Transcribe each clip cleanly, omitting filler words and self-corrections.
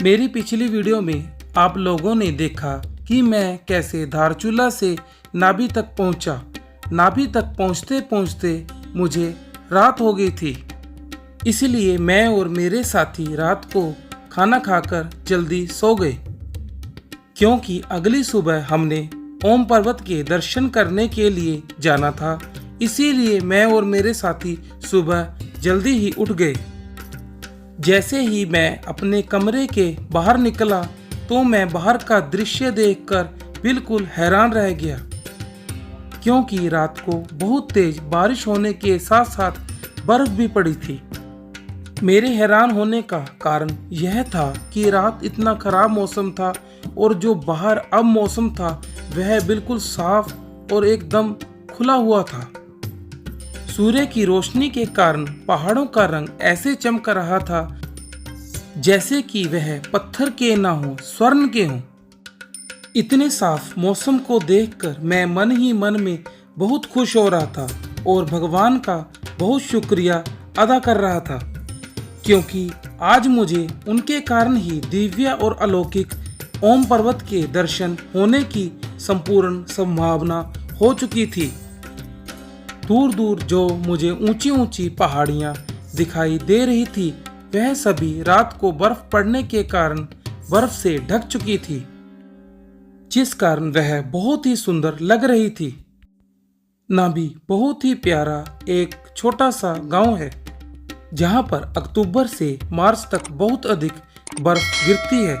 मेरी पिछली वीडियो में आप लोगों ने देखा कि मैं कैसे धारचूला से नाभि तक पहुंचा। नाभि तक पहुंचते पहुंचते मुझे रात हो गई थी, इसलिए मैं और मेरे साथी रात को खाना खाकर जल्दी सो गए, क्योंकि अगली सुबह हमने ओम पर्वत के दर्शन करने के लिए जाना था। इसीलिए मैं और मेरे साथी सुबह जल्दी ही उठ गए। जैसे ही मैं अपने कमरे के बाहर निकला तो मैं बाहर का दृश्य देखकर बिल्कुल हैरान रह गया, क्योंकि रात को बहुत तेज बारिश होने के साथ साथ बर्फ भी पड़ी थी। मेरे हैरान होने का कारण यह था कि रात इतना खराब मौसम था और जो बाहर अब मौसम था वह बिल्कुल साफ और एकदम खुला हुआ था। सूर्य की रोशनी के कारण पहाड़ों का रंग ऐसे चमक रहा था जैसे कि वह पत्थर के ना हो, स्वर्ण के हों। इतने साफ मौसम को देखकर मैं मन ही मन में बहुत खुश हो रहा था और भगवान का बहुत शुक्रिया अदा कर रहा था, क्योंकि आज मुझे उनके कारण ही दिव्य और अलौकिक ओम पर्वत के दर्शन होने की संपूर्ण संभावना हो चुकी थी। दूर दूर जो मुझे ऊंची ऊंची पहाड़ियां दिखाई दे रही थी वह सभी रात को बर्फ पड़ने के कारण बर्फ से ढक चुकी थी, जिस कारण वह बहुत ही सुंदर लग रही थी। नाभि बहुत ही प्यारा एक छोटा सा गांव है, जहां पर अक्टूबर से मार्च तक बहुत अधिक बर्फ गिरती है,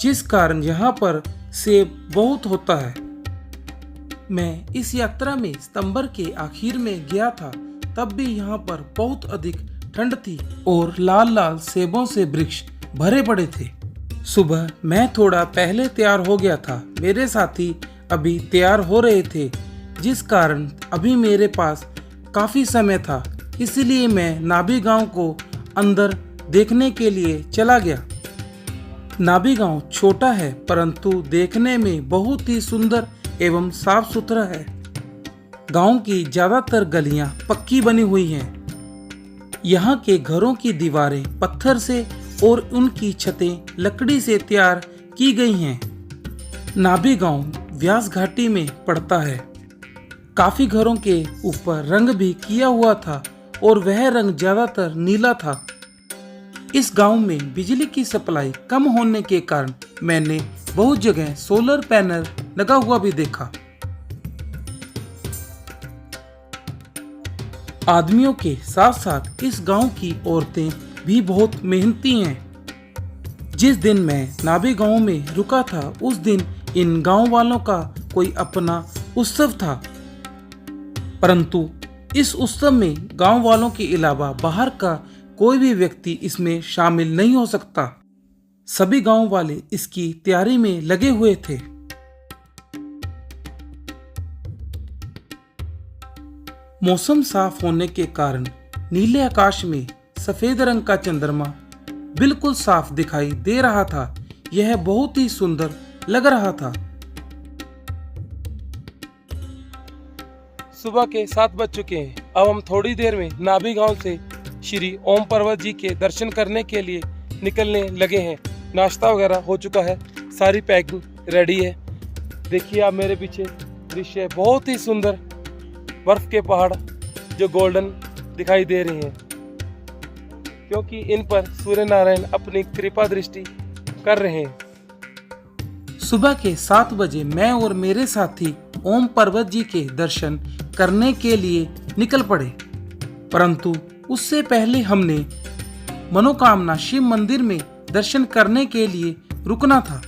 जिस कारण यहां पर सेब बहुत होता है। मैं इस यात्रा में सितंबर के आखिर में गया था, तब भी यहाँ पर बहुत अधिक ठंड थी और लाल लाल सेबों से वृक्ष भरे पड़े थे। सुबह मैं थोड़ा पहले तैयार हो गया था, मेरे साथी अभी तैयार हो रहे थे, जिस कारण अभी मेरे पास काफी समय था। इसलिए मैं नाभि गांव को अंदर देखने के लिए चला गया। नाभि गांव छोटा है, परंतु देखने में बहुत ही सुंदर एवं साफ सुथरा है। गांव की ज्यादातर गलियां पक्की बनी हुई हैं। यहाँ के घरों की दीवारें पत्थर से और उनकी छतें लकड़ी से तैयार की गई हैं। नाभि गांव व्यास घाटी में पड़ता है। काफी घरों के ऊपर रंग भी किया हुआ था और वह रंग ज्यादातर नीला था। इस गांव में बिजली की सप्लाई कम होने के कारण मैंने बहुत जगह सोलर पैनल लगा हुआ भी देखा। आदमियों के साथ साथ इस गांव की औरतें भी बहुत मेहनती हैं। जिस दिन मैं नाभि गांव में रुका था उस दिन इन गांव वालों का कोई अपना उत्सव था, परंतु इस उत्सव में गांव वालों के अलावा बाहर का कोई भी व्यक्ति इसमें शामिल नहीं हो सकता। सभी गांव वाले इसकी तैयारी में लगे हुए थे। मौसम साफ होने के कारण नीले आकाश में सफेद रंग का चंद्रमा बिल्कुल साफ दिखाई दे रहा था। यह बहुत ही सुंदर लग रहा था। सुबह के 7 बज चुके हैं। अब हम थोड़ी देर में नाभि गांव से श्री ओम पर्वत जी के दर्शन करने के लिए निकलने लगे हैं। नाश्ता वगैरह हो चुका है, सारी पैकिंग रेडी है। देखिए आप मेरे पीछे दृश्य बहुत ही सुंदर, बर्फ के पहाड़ जो गोल्डन दिखाई दे रहे हैं, क्योंकि इन पर सूर्य नारायण अपनी कृपा दृष्टि कर रहे हैं। सुबह के 7 बजे मैं और मेरे साथी ओम पर्वत जी के दर्शन करने के लिए निकल पड़े, परंतु उससे पहले हमने मनोकामना शिव मंदिर में दर्शन करने के लिए रुकना था।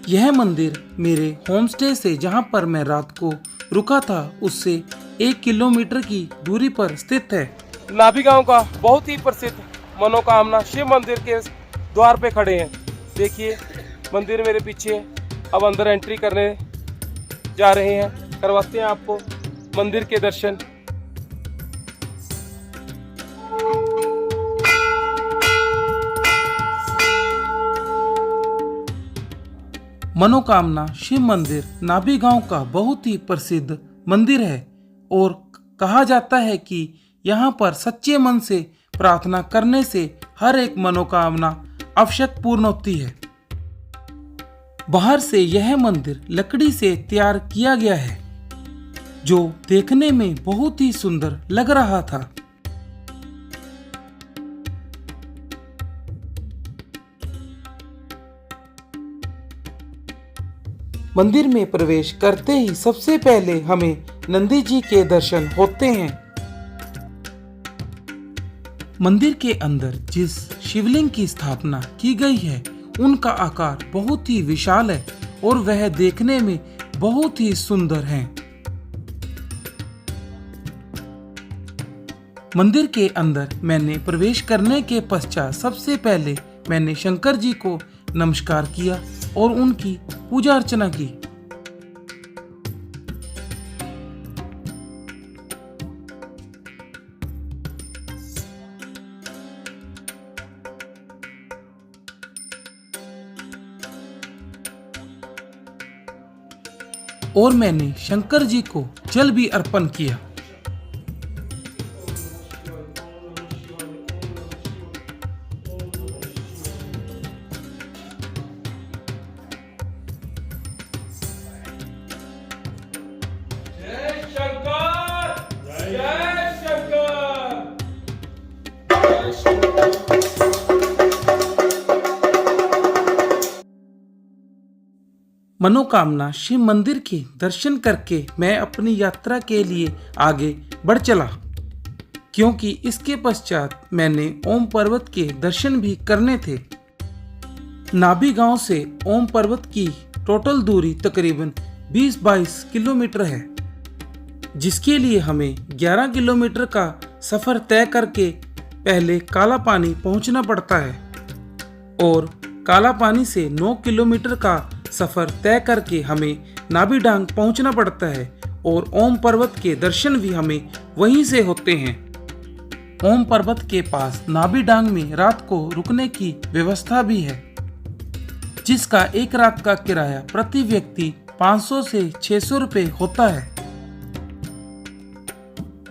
यह मंदिर मेरे होमस्टे से जहां पर मैं रात को रुका था उससे 1 किलोमीटर की दूरी पर स्थित है। नाभि गांव का बहुत ही प्रसिद्ध मनोकामना शिव मंदिर के द्वार पे खड़े हैं। देखिए मंदिर मेरे पीछे है। अब अंदर एंट्री करने जा रहे हैं, करवाते हैं आपको मंदिर के दर्शन। मनोकामना शिव मंदिर नाभि गांव का बहुत ही प्रसिद्ध मंदिर है और कहा जाता है कि यहाँ पर सच्चे मन से प्रार्थना करने से हर एक मनोकामना आवश्यक पूर्ण होती है। बाहर से यह मंदिर लकड़ी से तैयार किया गया है, जो देखने में बहुत ही सुंदर लग रहा था। मंदिर में प्रवेश करते ही सबसे पहले हमें नंदी जी के दर्शन होते हैं। मंदिर के अंदर जिस शिवलिंग की स्थापना की गई है, उनका आकार बहुत ही विशाल है और वह देखने में बहुत ही सुंदर हैं। मंदिर के अंदर मैंने प्रवेश करने के पश्चात सबसे पहले मैंने शंकर जी को नमस्कार किया और उनकी पूजा अर्चना की। और मैंने शंकर जी को जल भी अर्पण किया। मनोकामना शिव मंदिर के दर्शन करके मैं अपनी यात्रा के लिए आगे बढ़ चला, क्योंकि इसके पश्चात मैंने ओम पर्वत के दर्शन भी करने थे। नाभि गांव से ओम पर्वत की टोटल दूरी तकरीबन 20-22 किलोमीटर है, जिसके लिए हमें 11 किलोमीटर का सफर तय करके पहले काला पानी पहुंचना पड़ता है और काला पानी से 9 किलोमीटर का सफर तय करके हमें नाभि डांग पहुंचना पड़ता है और ओम पर्वत के दर्शन भी हमें वहीं से होते हैं। ओम पर्वत के पास नाभि डांग में रात को रुकने की व्यवस्था भी है, जिसका एक रात का किराया प्रति व्यक्ति 500 से 600 रुपए होता है।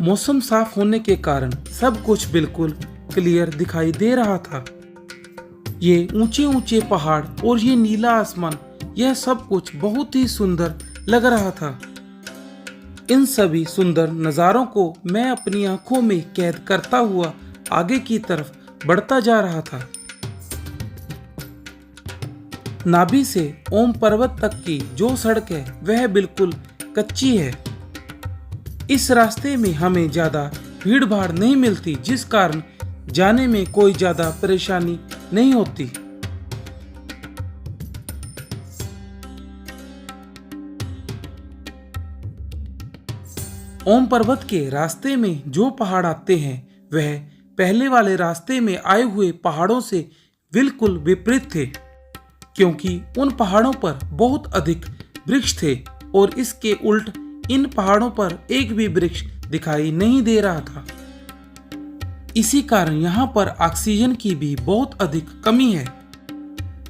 मौसम साफ होने के कारण सब कुछ बिल्कुल क्लियर दिखाई दे रहा था। ये ऊंचे ऊंचे पहाड़ और ये नीला आसमान, यह सब कुछ बहुत ही सुंदर लग रहा था। इन सभी सुंदर नज़ारों को मैं अपनी आंखों में कैद करता हुआ आगे की तरफ बढ़ता जा रहा था। नाभि से ओम पर्वत तक की जो सड़क है वह बिल्कुल कच्ची है। इस रास्ते में हमें ज़्यादा भीड़ भाड़ नहीं मिलती, जिस कारण जाने में कोई ज़्यादा परेशानी नहीं होती। ओम पर्वत के रास्ते में जो पहाड़ आते हैं वह पहले वाले रास्ते में आए हुए पहाड़ों से बिल्कुल विपरीत थे, क्योंकि उन पहाड़ों पर बहुत अधिक वृक्ष थे और इसके उल्ट इन पहाड़ों पर एक भी वृक्ष दिखाई नहीं दे रहा था। इसी कारण यहाँ पर ऑक्सीजन की भी बहुत अधिक कमी है।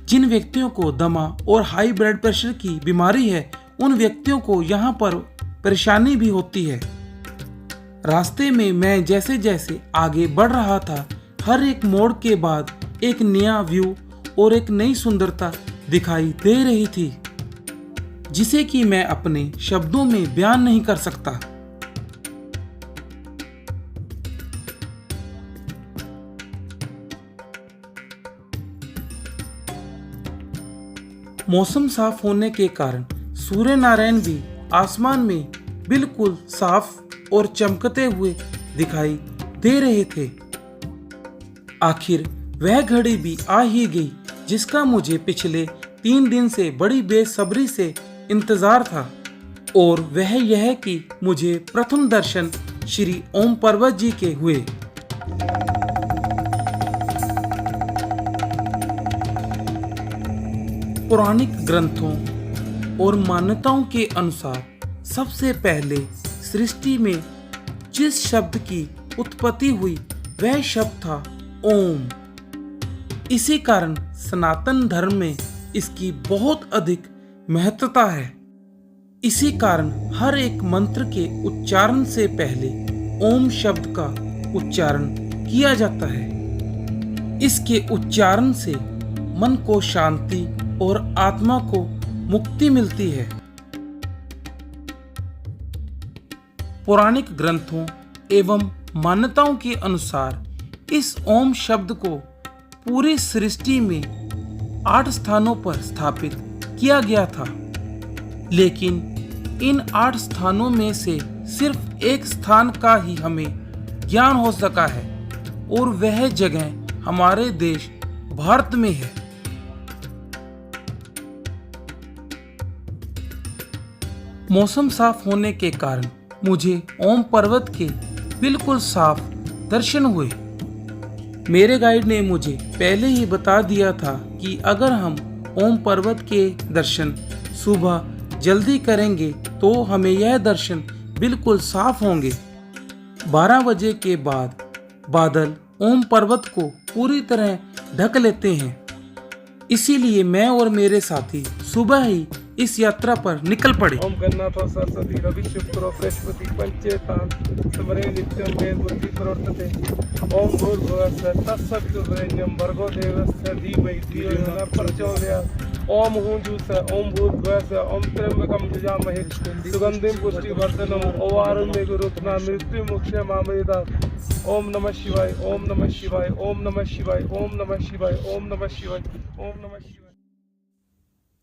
जिन व्यक्तियों को दमा और हाई ब्लड प्रेशर की बीमारी है, उन व्यक्तियों को यहाँ पर परेशानी भी होती है। रास्ते में मैं जैसे जैसे आगे बढ़ रहा था, हर एक मोड़ के बाद एक नया व्यू और एक नई सुंदरता दिखाई दे रही थी, जिसे कि मैं अपने शब्दों में बयान नहीं कर सकता। मौसम साफ होने के कारण सूर्य नारायण भी आसमान में बिल्कुल साफ और चमकते हुए दिखाई दे रहे थे। आखिर वह घड़ी भी आ ही गई जिसका मुझे पिछले 3 दिन से बड़ी बेसब्री से इंतजार था, और वह यह कि मुझे प्रथम दर्शन श्री ओम पर्वत जी के हुए। पौराणिक ग्रंथों और मान्यताओं के अनुसार सबसे पहले सृष्टि में जिस शब्द की उत्पत्ति हुई वह शब्द था ओम। इसी कारण सनातन धर्म में इसकी बहुत अधिक महत्वता है। इसी कारण हर एक मंत्र के उच्चारण से पहले ओम शब्द का उच्चारण किया जाता है। इसके उच्चारण से मन को शांति और आत्मा को मुक्ति मिलती है। पौराणिक ग्रंथों एवं मान्यताओं के अनुसार इस ओम शब्द को पूरी सृष्टि में 8 स्थानों पर स्थापित किया गया था, लेकिन इन 8 स्थानों में से सिर्फ एक स्थान का ही हमें ज्ञान हो सका है और वह जगह हमारे देश भारत में है। मौसम साफ होने के कारण मुझे ओम पर्वत के बिल्कुल साफ दर्शन हुए। मेरे गाइड ने मुझे पहले ही बता दिया था कि अगर हम ओम पर्वत के दर्शन सुबह जल्दी करेंगे तो हमें यह दर्शन बिल्कुल साफ होंगे। 12 बजे के बाद बादल ओम पर्वत को पूरी तरह ढक लेते हैं, इसीलिए मैं और मेरे साथी सुबह ही इस यात्रा पर निकल पड़े। ओम गन्नाथो सरस्वती रवि शुक्रो बृहस्पति पंचेतान स्मरे नित्यं वेद बुद्धि प्रवर्तते। ओम भूर्भुवः स्वः तत्सवितुर्वरेण्यं भर्गो देवस्य धीमहि धियो यो नः प्रचोदयात्। ओम हुंजुः ओम भूर्भुवः स्वः ओम त्र्यंबकं यजामहे सुगंधिं पुष्टिवर्धनम् ओवारुण्य गुरुत्ना मृत्युमुक्षयमामृतात्। ओम नमः शिवाय ओम नमः शिवाय ओम नमः शिवाय ओम नमः शिवाय ओम नमः शिवाय ओम नमः शिवाय।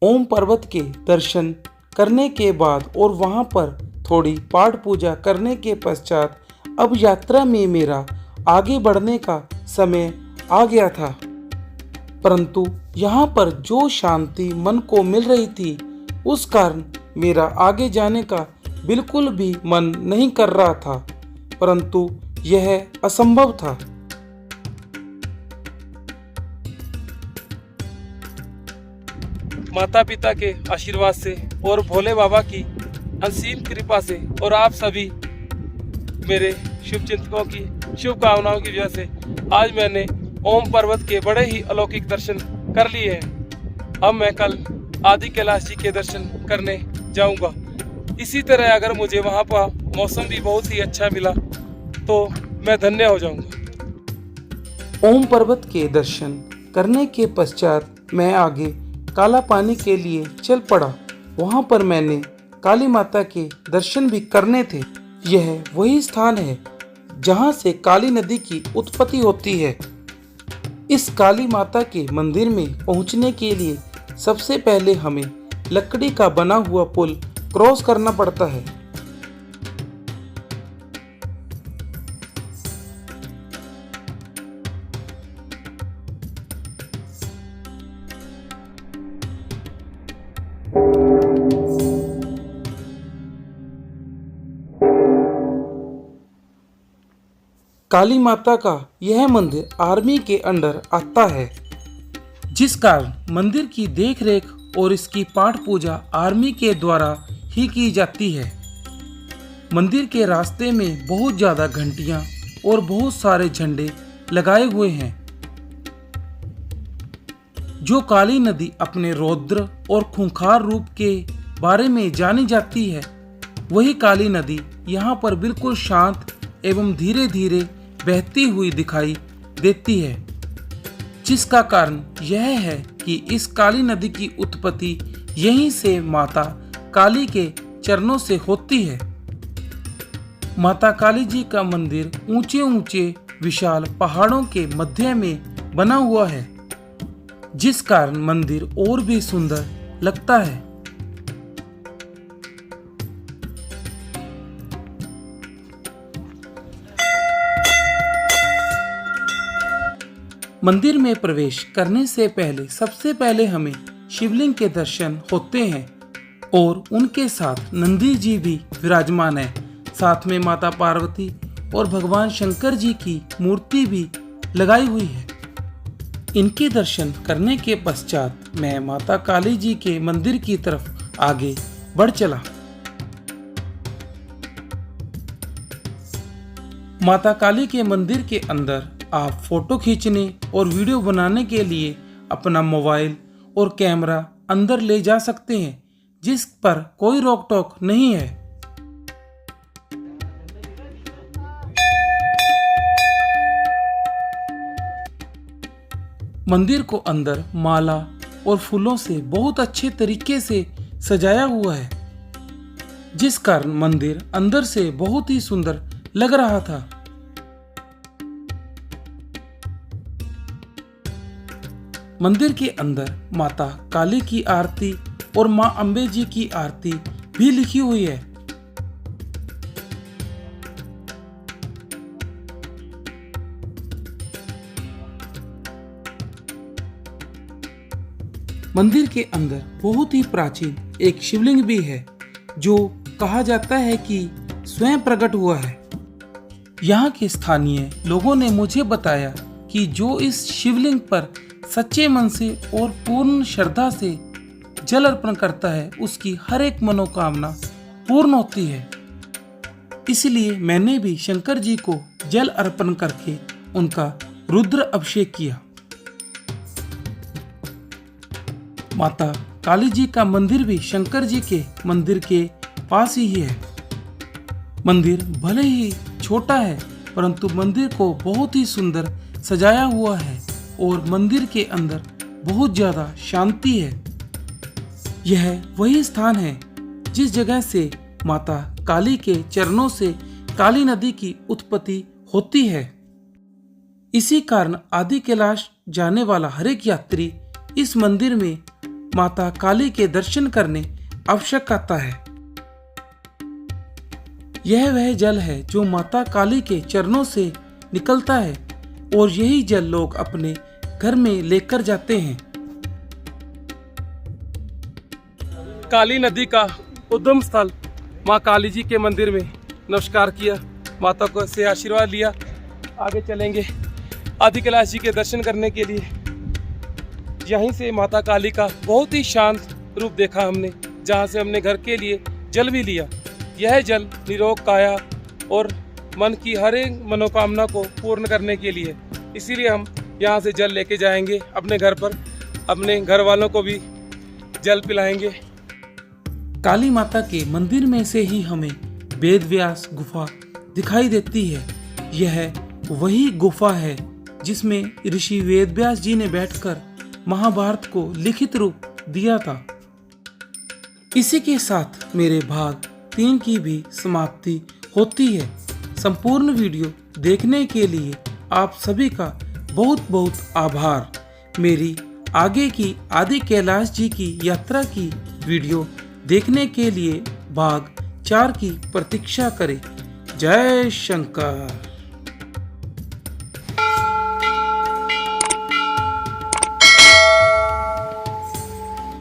ओम पर्वत के दर्शन करने के बाद और वहां पर थोड़ी पाठ पूजा करने के पश्चात अब यात्रा में मेरा आगे बढ़ने का समय आ गया था, परंतु यहाँ पर जो शांति मन को मिल रही थी उस कारण मेरा आगे जाने का बिल्कुल भी मन नहीं कर रहा था, परंतु यह असंभव था। माता पिता के आशीर्वाद से और भोले बाबा की असीम कृपा से और आप सभी मेरे शुभ चिंतकों की शुभकामनाओं की वजह से आज मैंने ओम पर्वत के बड़े ही अलौकिक दर्शन कर लिए हैं। अब मैं कल आदि कैलाश जी के दर्शन करने जाऊंगा। इसी तरह अगर मुझे वहां पर मौसम भी बहुत ही अच्छा मिला तो मैं धन्य हो जाऊंगा। ओम पर्वत के दर्शन करने के पश्चात मैं आगे काला पानी के लिए चल पड़ा। वहां पर मैंने काली माता के दर्शन भी करने थे। यह वही स्थान है जहां से काली नदी की उत्पत्ति होती है। इस काली माता के मंदिर में पहुंचने के लिए सबसे पहले हमें लकड़ी का बना हुआ पुल क्रॉस करना पड़ता है। काली माता का यह मंदिर आर्मी के अंडर आता है, जिस कारण मंदिर की देखरेख और इसकी पाठ पूजा आर्मी के द्वारा ही की जाती है। मंदिर के रास्ते में बहुत ज़्यादा घंटियां और बहुत सारे झंडे लगाए हुए हैं। जो काली नदी अपने रौद्र और खूंखार रूप के बारे में जानी जाती है, वही काली नदी यहाँ पर बिल्कुल शांत एवं धीरे धीरे बहती हुई दिखाई देती है, जिसका कारण यह है कि इस काली नदी की उत्पत्ति यहीं से माता काली के चरणों से होती है। माता काली जी का मंदिर ऊंचे ऊंचे विशाल पहाड़ों के मध्य में बना हुआ है, जिस कारण मंदिर और भी सुंदर लगता है। मंदिर में प्रवेश करने से पहले सबसे पहले हमें शिवलिंग के दर्शन होते हैं और उनके साथ नंदी जी भी विराजमान है। साथ में माता पार्वती और भगवान शंकर जी की मूर्ति भी लगाई हुई है। इनके दर्शन करने के पश्चात मैं माता काली जी के मंदिर की तरफ आगे बढ़ चला। माता काली के मंदिर के अंदर आप फोटो खींचने और वीडियो बनाने के लिए अपना मोबाइल और कैमरा अंदर ले जा सकते हैं, जिस पर कोई रोक टोक नहीं है। मंदिर को अंदर माला और फूलों से बहुत अच्छे तरीके से सजाया हुआ है, जिस कारण मंदिर अंदर से बहुत ही सुंदर लग रहा था। मंदिर के अंदर माता काली की आरती और मां अम्बे जी की आरती भी लिखी हुई है। मंदिर के अंदर बहुत ही प्राचीन एक शिवलिंग भी है, जो कहा जाता है कि स्वयं प्रकट हुआ है। यहाँ के स्थानीय लोगों ने मुझे बताया कि जो इस शिवलिंग पर सच्चे मन से और पूर्ण श्रद्धा से जल अर्पण करता है, उसकी हर एक मनोकामना पूर्ण होती है। इसलिए मैंने भी शंकर जी को जल अर्पण करके उनका रुद्र अभिषेक किया। माता काली जी का मंदिर भी शंकर जी के मंदिर के पास ही है। मंदिर भले ही छोटा है, परंतु मंदिर को बहुत ही सुंदर सजाया हुआ है और मंदिर के अंदर बहुत ज्यादा शांति है। यह वही स्थान है जिस जगह से माता काली के चरणों से काली नदी की उत्पत्ति होती है। इसी कारण आदि कैलाश जाने वाला हर एक यात्री इस मंदिर में माता काली के दर्शन करने आवश्यक आता है। यह वह जल है जो माता काली के चरणों से निकलता है और यही जल लोग अपने घर में लेकर जाते हैं। काली नदी का उद्गम स्थल माँ काली जी के मंदिर में नमस्कार किया, माता को से आशीर्वाद लिया। आगे चलेंगे आदि कैलाश जी के दर्शन करने के लिए। यहीं से माता काली का बहुत ही शांत रूप देखा हमने, जहाँ से हमने घर के लिए जल भी लिया। यह जल निरोग काया और मन की हर एक मनोकामना को पूर्ण करने के लिए, इसीलिए हम यहाँ से जल लेके जाएंगे अपने घर पर, अपने घर वालों को भी जल पिलाएंगे। काली माता के मंदिर में से ही हमें वेदव्यास गुफा दिखाई देती है। यह वही गुफा है जिसमें ऋषि वेदव्यास जी ने बैठकर महाभारत को लिखित रूप दिया था। इसी के साथ मेरे भाग 3 की भी समाप्ति होती है। संपूर्ण वीडियो देखने के लिए आप सभी का बहुत बहुत आभार। मेरी आगे की आदि कैलाश जी की यात्रा की वीडियो देखने के लिए भाग 4 की प्रतीक्षा करें। जय शंकर।